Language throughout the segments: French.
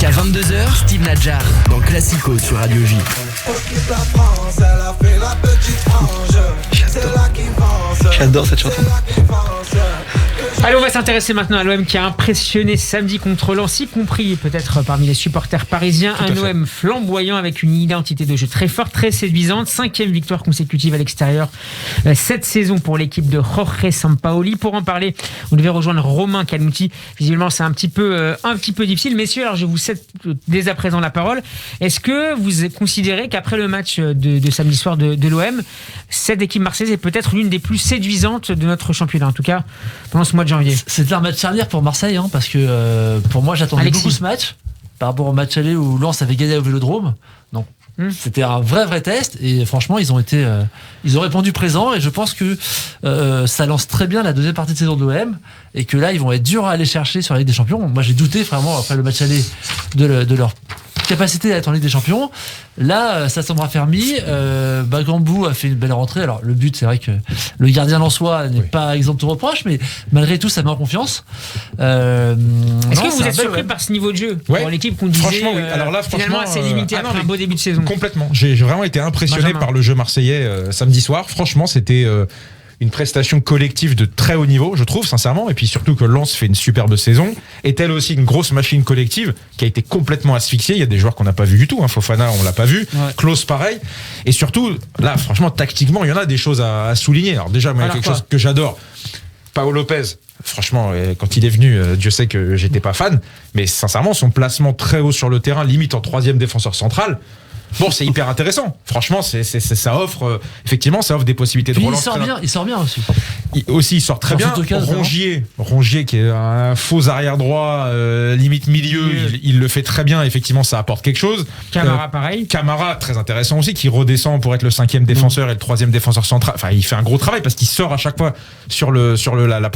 Jusqu'à 22h, Steve Nadjar dans Classico sur Radio J. J'adore cette chanson. Allez, on va s'intéresser maintenant à l'OM qui a impressionné samedi contre Lens, y compris peut-être parmi les supporters parisiens. Un OM flamboyant avec une identité de jeu très forte, très séduisante. 5e victoire consécutive à l'extérieur cette saison pour l'équipe de Jorge Sampaoli. Pour en parler, on devait rejoindre Romain Canouti. Visiblement, c'est un petit peu difficile. Messieurs, alors je vous cède dès à présent la parole. Est-ce que vous considérez qu'après le match de samedi soir de l'OM, cette équipe marseillaise est peut-être l'une des plus séduisantes de notre championnat, en tout cas pendant ce mois de janvier? C'était un match charnière pour Marseille, parce que pour moi j'attendais beaucoup ce match par rapport au match aller où Lens avait gagné au Vélodrome. Donc c'était un vrai test et franchement ils ont répondu présent et je pense que ça lance très bien la deuxième partie de saison de l'OM et que là ils vont être durs à aller chercher sur la Ligue des Champions. Moi j'ai douté vraiment après le match aller de leur capacité à être en Ligue des Champions. Là, ça semble affermi. Bakambu a fait une belle rentrée. Alors, le but, c'est vrai que le gardien lensois n'est pas exempt de reproche, mais malgré tout, ça met en confiance. Est-ce que vous êtes surpris par ce niveau de jeu pour l'équipe qu'on disait franchement, oui. Alors là, finalement assez limité après un beau début de saison? Complètement. J'ai vraiment été impressionné par le jeu marseillais samedi soir. Franchement, c'était une prestation collective de très haut niveau, je trouve, sincèrement, et puis surtout que Lens fait une superbe saison, est elle aussi une grosse machine collective qui a été complètement asphyxiée. Il y a des joueurs qu'on n'a pas vu du tout, Fofana on l'a pas vu, Klose pareil, et surtout là franchement tactiquement il y en a des choses à souligner. Alors déjà moi il y a quelque chose que j'adore, Pau Lopez. Franchement, quand il est venu, Dieu sait que j'étais pas fan, mais sincèrement son placement très haut sur le terrain, limite en 3e défenseur central. Bon, c'est hyper intéressant. Franchement, ça offre effectivement, ça offre des possibilités de relance. Il sort bien aussi. Il sort très bien. Rongier qui est un faux arrière droit, limite milieu, il le fait très bien. Effectivement, ça apporte quelque chose. Camara, pareil. Camara, très intéressant aussi, qui redescend pour être le 5e défenseur et le 3e défenseur central. Enfin, il fait un gros travail parce qu'il sort à chaque fois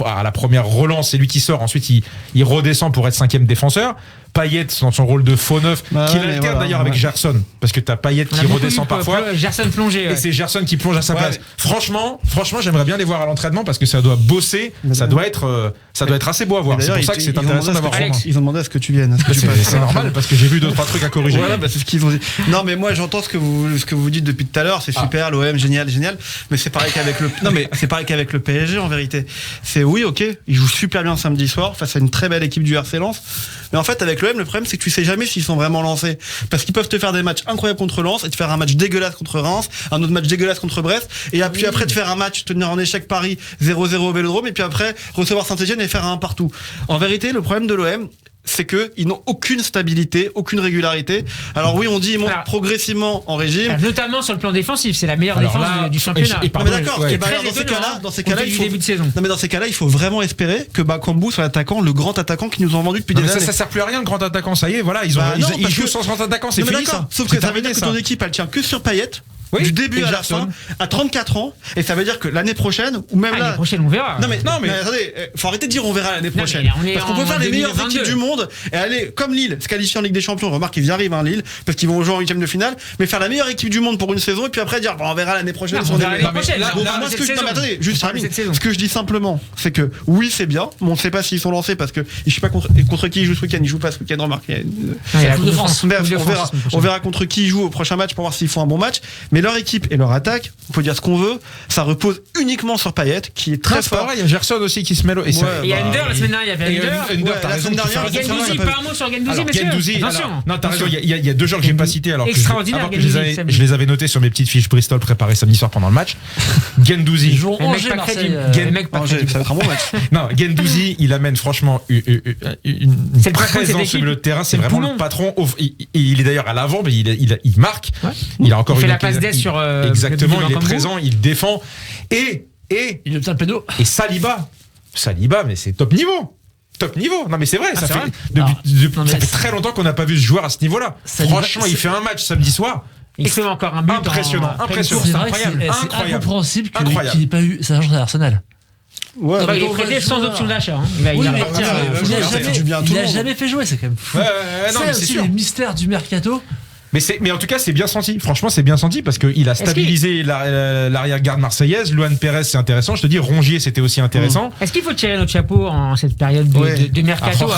à la première relance, c'est lui qui sort. Ensuite, il redescend pour être 5e défenseur. Payet dans son rôle de faux neuf, qui alterne d'ailleurs avec Gerson, parce que t'as Payet qui redescend parfois. Gerson plongé. Et c'est Gerson qui plonge à sa place. Franchement, j'aimerais bien les voir à l'entraînement parce que ça doit bosser, ça doit être assez beau à voir. C'est pour ça que c'est intéressant d'avoir Romain. Ils ont demandé à ce que tu viennes. C'est normal parce que j'ai vu 2-3 trucs à corriger. Voilà, c'est ce qu'ils ont dit. Non, mais moi j'entends ce que vous dites depuis tout à l'heure. C'est super, l'OM, génial. Mais c'est pareil qu'avec le PSG en vérité. C'est oui, ok, ils jouent super bien samedi soir face à une très belle équipe du RC Lens. Mais en fait, avec l'OM, le problème, c'est que tu sais jamais s'ils sont vraiment lancés. Parce qu'ils peuvent te faire des matchs incroyables contre Lens et te faire un match dégueulasse contre Reims, un autre match dégueulasse contre Brest, et puis après te faire un match, tenir en échec Paris 0-0 au Vélodrome, et puis après recevoir Saint-Etienne et faire un partout. En vérité, le problème de l'OM, c'est qu'ils n'ont aucune stabilité, aucune régularité. Alors oui, on dit ils montent progressivement en régime. Notamment sur le plan défensif, c'est la meilleure défense du championnat. Mais d'accord, dans ces cas-là, il faut vraiment espérer que Bakambu soit l'attaquant, le grand attaquant qui nous ont vendu depuis des années. Ça sert plus à rien le grand attaquant, ça y est, voilà, ils jouent sans grand attaquant, c'est fini ça. Sauf que ça veut dire que ton équipe elle tient que sur Payet. Du début à la fin, à 34 ans, et ça veut dire que l'année prochaine, ou même l'année prochaine, on verra. Non mais attendez, faut arrêter de dire on verra l'année prochaine. Parce qu'on peut faire les meilleures équipes du monde et aller, comme Lille, se qualifier en Ligue des Champions. Remarque, ils y arrivent, Lille, parce qu'ils vont jouer en 8e de finale, mais faire la meilleure équipe du monde pour une saison et puis après dire, on verra l'année prochaine. Ce que je dis simplement, c'est que oui, c'est bien, mais on ne sait pas s'ils sont lancés parce que je sais pas contre qui ils jouent ce week-end. Ils jouent pas ce week-end, remarque. On verra contre qui ils jouent au prochain match pour voir s'ils font un bon match. Mais leur équipe et leur attaque, on peut dire ce qu'on veut, ça repose uniquement sur Payet, qui est très fort. Il y a Gerson aussi qui se mêle. Il y a Under la semaine dernière, il y avait Under. La semaine dernière, Gendouzi, pas un mot sur Gendouzi, messieurs. Non, t'as raison, il y a 2 joueurs que j'ai pas cités alors que je les avais notés sur mes petites fiches Bristol préparées samedi soir pendant le match. Gendouzi. Ça va être un bon match. Non, Gendouzi, il amène franchement une présence sur le terrain, c'est vraiment le patron. Il est d'ailleurs à l'avant, mais il marque. Il a encore une la passe d'ess sur exactement, il est présent, il défend et il obtient le pédo. Et Saliba, mais c'est top niveau. Non mais c'est vrai, ça fait très longtemps qu'on n'a pas vu ce joueur à ce niveau-là. Franchement, il fait un match samedi soir. Il fait encore un but impressionnant. C'est incroyable. C'est incompréhensible qu'il n'ait pas eu sa chance à Arsenal. Il est prêté sans option d'achat. Il n'a jamais fait jouer, c'est quand même fou. C'est aussi le mystère du mercato. Mais en tout cas, c'est bien senti. Franchement, c'est bien senti parce qu'il a stabilisé l'arrière-garde marseillaise. Luan Pérez, c'est intéressant. Je te dis, Rongier, c'était aussi intéressant. Est-ce qu'il faut tirer notre chapeau en cette période de mercato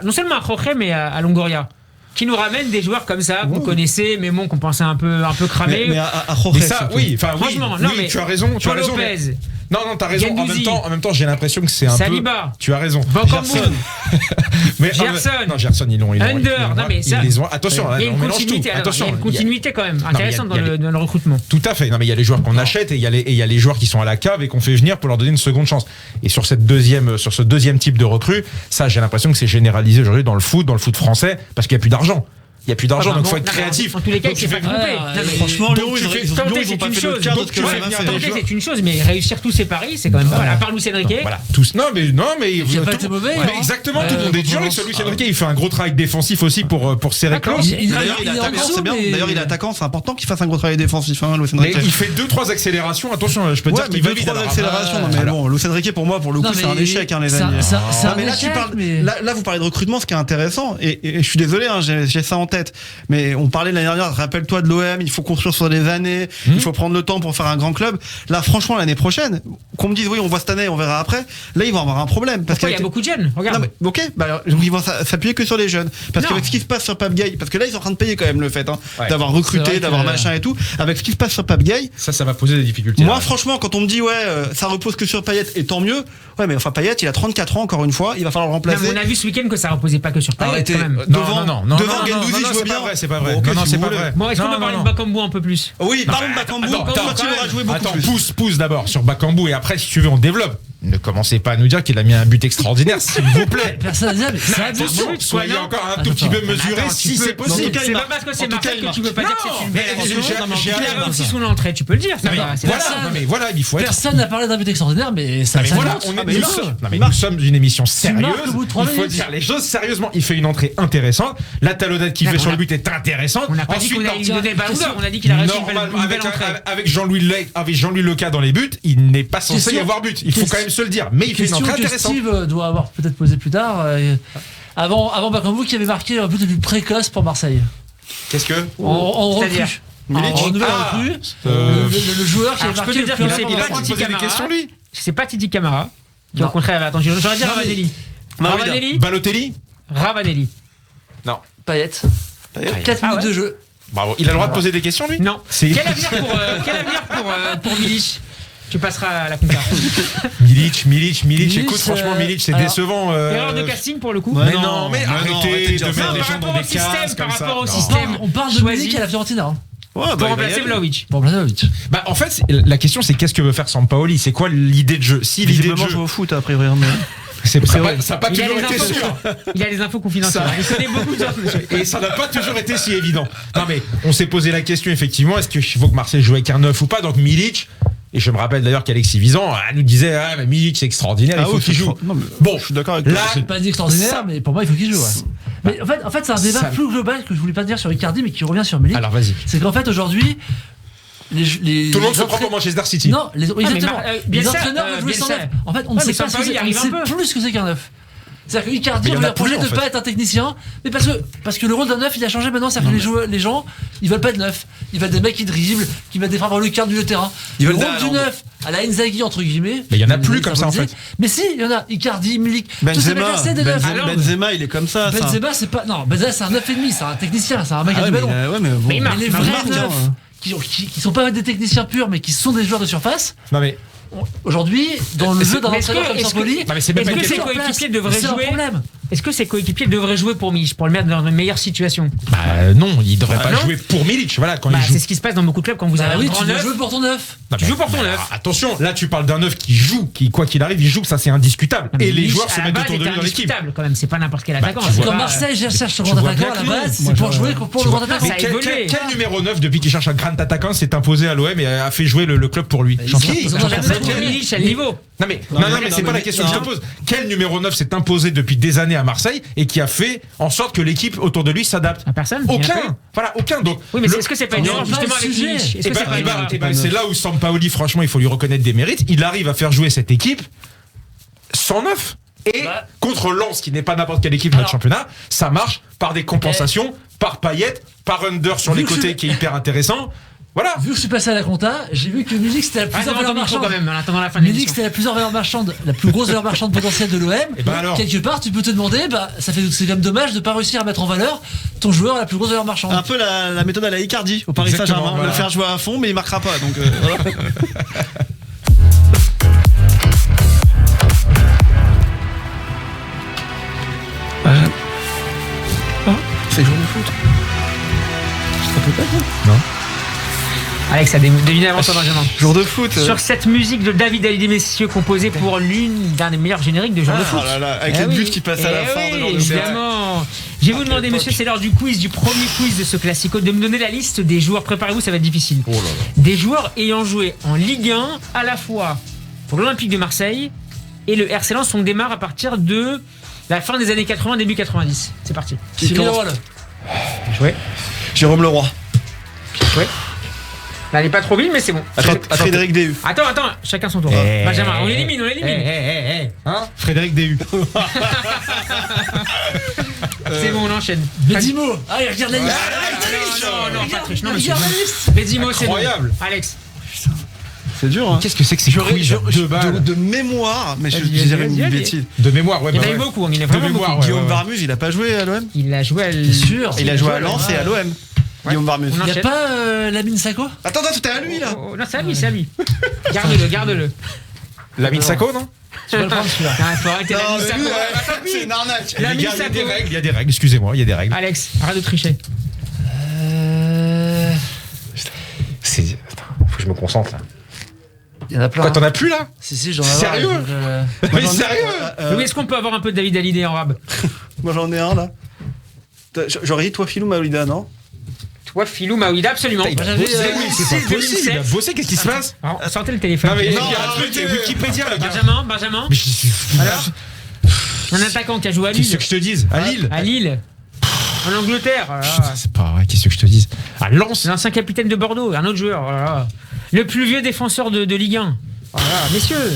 non seulement à Jorge, mais à Longoria? qui nous ramène des joueurs comme ça qu'on connaissait, mais bon, qu'on pensait un peu cramés. Mais à Jorge, Mais ça, oui, enfin, franchement, oui, non, oui, mais tu as raison. Paul Lopez. Non, t'as raison. En même temps, j'ai l'impression que c'est un Saliba. peu. Tu as raison. Bakambu. Mais Gerson. Non, Gerson, ils l'ont. Under. Non, mais ça. Attention, il y a une on mélange tout. continuité. Alors, il y a une continuité quand même Non, intéressante il y a dans le recrutement. Tout à fait. Non, mais il y a les joueurs qu'on achète et il y a les joueurs qui sont à la cave et qu'on fait venir pour leur donner une seconde chance. Et sur ce deuxième type de recrue, ça, j'ai l'impression que c'est généralisé aujourd'hui dans le foot français parce qu'il n'y a plus d'argent. Il n'y a plus d'argent, donc il faut être créatif. En tous les cas, il s'est pas trompé. Franchement, Lyon, ils tenter, ont pas fait le chose. quart de ce que j'avais fait. Tenter, c'est une chose, mais réussir tous ces paris, c'est quand même pas mal. À part Luis Enrique. Voilà, tous. Non, mais il a pas été mauvais. mais exactement, tout le monde est dur avec celui Luis Enrique. Il fait un gros travail défensif aussi pour serrer close. D'ailleurs, il est attaquant, c'est bien. D'ailleurs, il est attaquant, c'est important qu'il fasse un gros travail défensif, Luis Enrique. Il fait 2-3 accélérations. Attention, je peux dire qu'il va vite. 2-3 accélérations. Non, mais bon, Luis Enrique, pour moi, pour le coup, c'est un échec, les amis. Mais là, vous parlez de recrutement, ce qui est intéressant, et je suis désolé, j'ai ça en tête, mais on parlait l'année dernière, rappelle-toi de l'OM, il faut construire sur des années, il faut prendre le temps pour faire un grand club. Là, franchement, l'année prochaine, qu'on me dise oui, on voit cette année, on verra après, là, ils vont avoir un problème. Parce qu'il y a beaucoup de jeunes, regarde. Non, mais, ok, ils vont s'appuyer que sur les jeunes. Parce qu'avec ce qui se passe sur Pape Gay, parce que là, ils sont en train de payer quand même le fait d'avoir recruté, d'avoir machin et tout. Avec ce qui se passe sur Pape Gay, ça va poser des difficultés. Moi, franchement, quand on me dit ça repose que sur Payet, et tant mieux, ouais, mais enfin, Payet, il a 34 ans, encore une fois, il va falloir le remplacer. On a vu ce week-end que ça reposait pas que sur Payet. Arrêtez. Quand même. Devant Guendouzi, je veux bien. C'est pas vrai. Non, c'est pas vrai. Bon, est-ce qu'on peut parler de Bakambu un peu plus? Oui, parlons de Bakambu. Quand il aura joué beaucoup plus. Pousse d'abord sur Bakambu et après, si tu veux, on développe. Ne commencez pas à nous dire qu'il a mis un but extraordinaire, s'il vous plaît. Personne n'a dit, mais attention, soyez encore un tout petit peu mesuré si c'est possible. C'est pas parce que c'est Marseille que tu veux pas dire que c'est une belle aventure. J'ai avait aussi son entrée, tu peux le dire. Voilà, il faut être. Personne n'a parlé d'un but extraordinaire, mais ça. Nous sommes une émission sérieuse. Il faut dire les choses sérieusement. Il fait une entrée intéressante. La talonnade qu'il fait sur le but est intéressante. On n'a pas dit qu'il allait donner le ballon d'or. On a dit qu'il a réussi une belle entrée. Avec Jean-Louis Leca dans les buts, il n'est pas censé y avoir but. Il faut quand même se le dire. Mais il fait une entrée intéressante. Steve doit avoir peut-être posé plus tard. Avant Bakambu qui avait marqué un but le plus précoce pour Marseille. Qu'est-ce que en recrue. En nouvelle recrue. Le joueur qui avait marqué le plus il a posé des questions lui. C'est pas Titi Camara qui au contraire avait attendu. J'aurais dit Ravanelli. Balotelli. Ravanelli. Non. Payet. 4 minutes de jeu. Bravo. Il a le droit de poser des questions lui? Non. Quel avenir pour Milic? Tu passeras à la compta. Milic, écoute, franchement, Milic, c'est décevant. Erreur de casting pour le coup. Mais non, mais arrêtez de mettre les gens dans des cases par comme ça. rapport au système. On parle de Milic à la Fiorentina. Pour remplacer Vlahovic. En fait, la question, c'est qu'est-ce que veut faire Sampaoli? C'est quoi l'idée de jeu? Si l'idée de jeu joue au foot, a priori. Ça n'a pas toujours été sûr. Il a des infos confidentielles. Il connaît beaucoup de choses. Et ça n'a pas toujours été si évident. Non, mais on s'est posé la question, effectivement, est-ce qu'il faut que Marseille joue avec un 9 ou pas? Donc Milic. Et je me rappelle d'ailleurs qu'Alexis Visan nous disait mais Milic c'est extraordinaire, il faut qu'il joue. Bon, je suis d'accord avec toi. C'est pas dit extraordinaire, mais pour moi il faut qu'il joue. Mais en fait c'est un débat plus global que je voulais pas dire sur Icardi, mais qui revient sur Milic. Alors vas-y. C'est qu'en fait aujourd'hui tout le monde se prend pour Manchester City. Non, les entraîneurs veulent jouer sans neuf. En fait, on ne sait pas plus ce que c'est qu'un neuf. C'est-à-dire que Icardi, on a le projet de ne pas être un technicien, mais parce que le rôle d'un neuf, il a changé maintenant. C'est-à-dire que les gens, ils veulent pas de neuf. Ils veulent des mecs qui dribblent, qui mettent des frappes dans le quart du terrain. Le rôle du neuf, à la Inzaghi, entre guillemets. Mais il y en a plus comme ça, en fait. Mais si, il y en a. Icardi, Milik, Benzema, il est comme ça. Benzema, c'est pas. Non, Benzema, c'est un 9,5, c'est un technicien, c'est un mec à du ballon. Mais les vrais neufs, qui sont pas des techniciens purs, mais qui sont des joueurs de surface. Non, mais. Aujourd'hui, dans le jeu d'un entraîneur comme Sampaoli, est-ce que ses coéquipiers devraient jouer? Est-ce que ses coéquipiers devraient jouer pour Milic, pour le mettre dans une meilleure situation? Non, il devrait pas jouer pour Milic. Voilà, quand il joue. C'est ce qui se passe dans beaucoup de clubs quand vous avez un grand neuf. Tu joues pour ton neuf. Tu joues pour ton neuf. Attention, là tu parles d'un neuf qui joue, qui quoi qu'il arrive, il joue, ça c'est indiscutable. Et les joueurs se mettent autour de lui dans l'équipe. Quand même, c'est pas n'importe quel attaquant. Quand Marseille cherche son grand attaquant à la base, c'est pour jouer pour le grand attaquant. Quel numéro 9 depuis qu'il cherche un grand attaquant s'est imposé à l'OM et a fait jouer le club pour lui? Milic à le niveau. Non mais c'est pas la question que je te pose. Quel numéro 9 s'est imposé depuis des années à Marseille et qui a fait en sorte que l'équipe autour de lui s'adapte? Personne. Aucun. Voilà, aucun. Donc oui, mais est-ce que c'est pas une erreur justement avec Milic? C'est là où Sampaoli, franchement, il faut lui reconnaître des mérites. Il arrive à faire jouer cette équipe sans neuf. Et contre Lens, qui n'est pas n'importe quelle équipe de notre championnat, ça marche par des compensations, par Payet, par Under sur les côtés qui est hyper intéressant. Voilà. Vu que je suis passé à la compta, j'ai vu que musique c'était la plus grande valeur marchande. Quand même, en attendant la fin de Musique l'émission. c'était la plus grande valeur marchande, la plus grosse valeur marchande potentielle de l'OM. Et ben alors. Quelque part, tu peux te demander, c'est quand même dommage de pas réussir à mettre en valeur ton joueur à la plus grosse valeur marchande. Un peu la méthode à la Icardi au Paris Exactement, Saint-Germain. voilà. Le faire jouer à fond, mais il marquera pas. Donc voilà. C'est jour de foot. Ça peut pas être. Alex a deviné avant toi, Benjamin. Jour de foot. Sur cette musique de David Hallyday, messieurs, composée pour l'un des meilleurs génériques de jour de foot. Oh là là, avec les buts qui passent à la fin de jour de foot. Évidemment. Je vais vous demander, monsieur, c'est l'heure du quiz, du premier quiz de ce classico, de me donner la liste des joueurs. Préparez-vous, ça va être difficile. Oh là là. Des joueurs ayant joué en Ligue 1 à la fois pour l'Olympique de Marseille et le RC Lens. On démarre à partir de la fin des années 80, début 90. C'est parti. Qui C'est commence Miroir. Joué. Jérôme Leroy. Joué. Là, elle n'est pas trop vite, mais c'est bon. Frédéric Déhu. Attends, chacun son tour. Benjamin, on élimine. Hein Frédéric Déhu. C'est bon, on enchaîne. Bedimo. Allez, regarde la liste. Non, pas triche. Non, monsieur. Regarde la liste. Bedimo, c'est bon. Incroyable. Alex. C'est dur, hein. Qu'est-ce que c'est que ces quiz deux balles De mémoire, mais je Vas-y, dirais vas-y, une vas-y. bêtise. De mémoire, ouais. Il y en bah a eu ouais. beaucoup, il y en a De vraiment mémoire, beaucoup. ouais, Guillaume ouais. Barmus, il a pas joué à l'OM. Il a joué à Bien sûr. Il a joué à Lens et à l'OM. Guillaume Barmus. On Il n'y a enchaîne. pas Lamine Sako. Attends, c'était à lui là. Oh, non, c'est à lui. Garde-le. Lamine Sako, non Tu vas le prendre celui-là. Ah, faut arrêter la Non, mise mais à lui, quoi. c'est une arnaque. Lamine Les gars, il y a Sako. des règles, excusez-moi, il y a des règles. Alex, arrête de tricher. Attends, faut que je me concentre là. Il y en a plein. Quoi, t'en as plus là Si, j'en ai. Sérieux Mais sérieux Oui, est-ce qu'on peut avoir un peu de David Hallyday en rab? Moi j'en ai un là. J'aurais dit toi Philou Maolida, non? Toi, Philou Maouida, absolument. Il a J'avais, bossé, oui, c'est pas 2007. possible. Il a bossé, qu'est-ce qui se passe Alors, sortez le téléphone. Non mais il y a Non, un truc, arrêtez. Wikipédia le gars. Benjamin, Mais je- Alors un attaquant qui a joué à Qu'est-ce Lille. que je te dise À Lille À Lille. En Angleterre. Oh là là. Putain, c'est pas vrai, qu'est-ce que je te dise À Lens L'ancien capitaine de Bordeaux, un autre joueur. Oh là là. Le plus vieux défenseur de Ligue 1. Oh là là. Messieurs.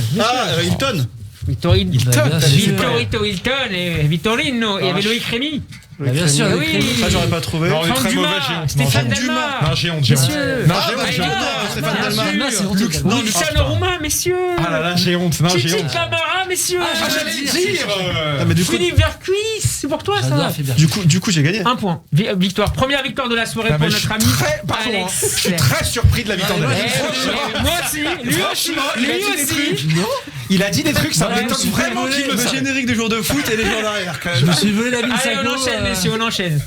Hilton. Vittorino. Bien sûr. Hilton et Vittorino. Et il y avait Loïc Rémy. Bien sûr, Oui. avec Ça j'aurais pas trouvé. Non, Franck très Dumas, mauvais, j'ai honte. Stéphane Non, Delma. Non, j'ai honte, j'ai honte. Messieurs. Non, Ah, j'ai honte, bah, j'ai honte. Stéphane bien Delma. sûr. c'est honteux, quand même. Luciano Roumain, messieurs. Ah là là, j'ai honte, non, j'ai Titi honte. Camara, messieurs. J'allais dire Ah, mais du coup, Philippe Vercuis, c'est pour toi ça. J'adore Philippe. du coup j'ai gagné. Un point. Victoire. Première victoire de la soirée Ah, pour mais notre je ami suis très, pardon, hein, Alex. je suis très surpris de la victoire de Ouais, la Eh oui, moi aussi, lui aussi, Il a dit des trucs, ça Ouais, m'étonne je suis vraiment désolé, qu'il le Le sache. générique de jour de foot et les joueurs derrière quand Je même. me suis volé Lamine Allez, Sako. on enchaîne, messieurs, on enchaîne.